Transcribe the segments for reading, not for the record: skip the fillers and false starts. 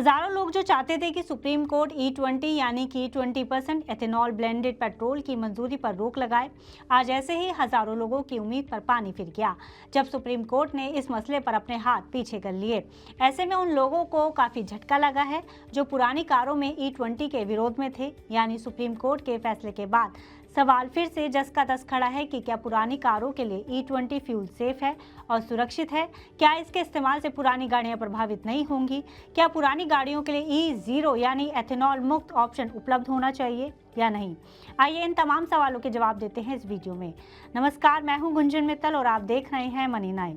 हजारों लोग जो चाहते थे कि सुप्रीम कोर्ट E20 यानी कि 20% एथेनॉल ब्लेंडेड पेट्रोल की मंजूरी पर रोक लगाए, आज ऐसे ही हजारों लोगों की उम्मीद पर पानी फिर गया जब सुप्रीम कोर्ट ने इस मसले पर अपने हाथ पीछे कर लिए। ऐसे में उन लोगों को काफी झटका लगा है जो पुरानी कारों में E20 के विरोध में थे। यानी सुप्रीम कोर्ट के फैसले के बाद सवाल फिर से जस का तस खड़ा है कि क्या पुरानी कारों के लिए E20 फ्यूल सेफ है और सुरक्षित है? क्या इसके इस्तेमाल से पुरानी गाड़ियां प्रभावित नहीं होंगी? क्या पुरानी गाड़ियों के लिए E0 यानी एथेनॉल मुक्त ऑप्शन उपलब्ध होना चाहिए या नहीं? आइए इन तमाम सवालों के जवाब देते हैं इस वीडियो में। नमस्कार, मैं हूं गुंजन मित्तल और आप देख रहे हैं मनी 9।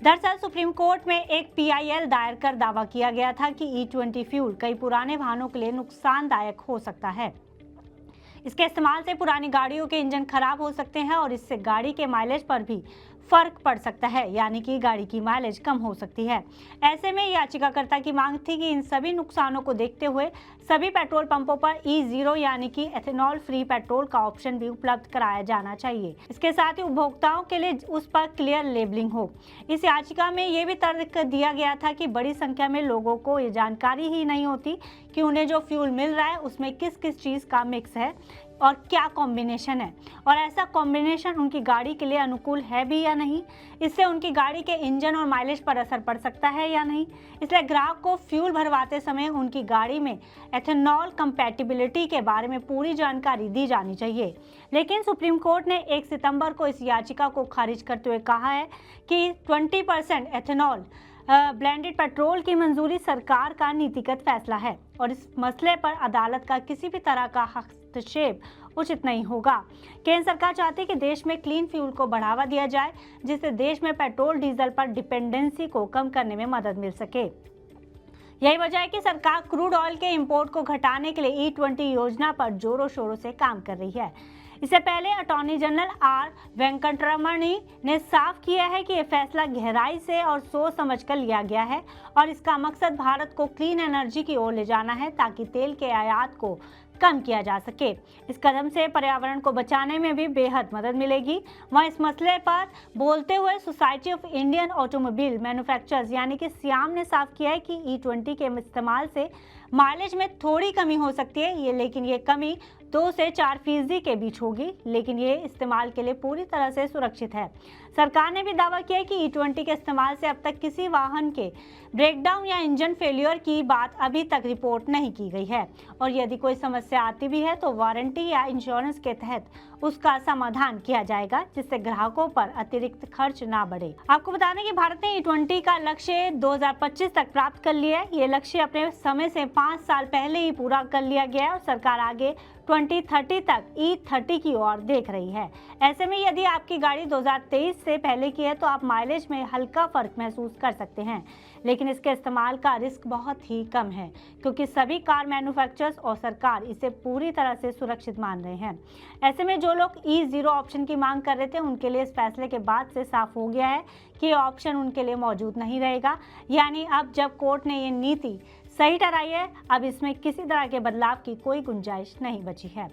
दरअसल सुप्रीम कोर्ट में एक PIL दायर कर दावा किया गया था कि E20 फ्यूल कई पुराने वाहनों के लिए नुकसानदायक हो सकता है। इसके इस्तेमाल से पुरानी गाड़ियों के इंजन खराब हो सकते हैं और इससे गाड़ी के माइलेज पर भी फर्क पड़ सकता है, यानी कि गाड़ी की माइलेज कम हो सकती है। ऐसे में याचिकाकर्ता की मांग थी कि इन सभी नुकसानों को देखते हुए सभी पेट्रोल पंपों पर E0 यानी कि एथेनॉल फ्री पेट्रोल का ऑप्शन भी उपलब्ध कराया जाना चाहिए। इसके साथ ही उपभोक्ताओं के लिए उस पर क्लियर लेबलिंग हो। इस याचिका में ये भी तर्क दिया गया था कि बड़ी संख्या में लोगों को ये जानकारी ही नहीं होती कि उन्हें जो फ्यूल मिल रहा है उसमें किस किस चीज़ का मिक्स है और क्या कॉम्बिनेशन है, और ऐसा कॉम्बिनेशन उनकी गाड़ी के लिए अनुकूल है भी या नहीं। इससे उनकी गाड़ी के इंजन और माइलेज पर असर पड़ सकता है या नहीं। इसलिए ग्राहक को फ्यूल भरवाते समय उनकी गाड़ी में एथेनॉल कंपैटिबिलिटी के बारे में पूरी जानकारी दी जानी चाहिए। लेकिन सुप्रीम कोर्ट ने 1 सितंबर को इस याचिका को खारिज करते हुए कहा है कि 20% एथेनॉल ब्लेंडेड पेट्रोल की मंजूरी सरकार का नीतिगत फैसला है और इस मसले पर अदालत का किसी भी तरह का हस्तक्षेप उचित नहीं होगा। केंद्र सरकार चाहती है कि देश में क्लीन फ्यूल को बढ़ावा दिया जाए, जिससे देश में पेट्रोल डीजल पर डिपेंडेंसी को कम करने में मदद मिल सके। यही वजह है कि सरकार क्रूड ऑयल के इंपोर्ट को घटाने के लिए E20 योजना पर जोरों शोरों से काम कर रही है। इससे पहले अटॉर्नी जनरल R वेंकटरमणी ने साफ किया है कि यह फैसला गहराई से और सोच समझकर लिया गया है और इसका मकसद भारत को क्लीन एनर्जी की ओर ले जाना है ताकि तेल के आयात को कम किया जा सके। इस कदम से पर्यावरण को बचाने में भी बेहद मदद मिलेगी। वहीं इस मसले पर बोलते हुए society of Indian automobile manufacturers यानी कि सियाम ने साफ किया है कि E20 के इस्तेमाल से माइलेज में थोड़ी कमी हो सकती है, लेकिन ये कमी 2 से 4% के बीच होगी, लेकिन ये इस्तेमाल के लिए पूरी तरह से सुरक्षित है। सरकार ने भी दावा किया है कि E20 के इस्तेमाल से अब तक किसी वाहन के ब्रेकडाउन या इंजन फेलियर की बात अभी तक रिपोर्ट नहीं की गई है और यदि कोई समस्या आती भी है तो वारंटी या इंश्योरेंस के तहत उसका समाधान किया जाएगा, जिससे ग्राहकों पर अतिरिक्त खर्च ना बढ़े। आपको बता दें कि भारत ने E20 का लक्ष्य 2025 तक प्राप्त कर लिया है। ये लक्ष्य अपने समय से 5 साल पहले ही पूरा कर लिया गया है और सरकार आगे 2030 तक E30 की ओर देख रही है। ऐसे में यदि आपकी गाड़ी 2023 से पहले की है तो आप माइलेज में हल्का फर्क महसूस कर सकते हैं, लेकिन इसके इस्तेमाल का रिस्क बहुत ही कम है क्योंकि सभी कार मैन्युफैक्चरर्स और सरकार इसे पूरी तरह से सुरक्षित मान रहे हैं। ऐसे में जो लोग E0 ऑप्शन की मांग कर रहे थे उनके लिए इस फैसले के बाद से साफ हो गया है कि ये ऑप्शन उनके लिए मौजूद नहीं रहेगा। यानी अब जब कोर्ट ने ये नीति सही ठहराई है, अब इसमें किसी तरह के बदलाव की कोई गुंजाइश नहीं बची है।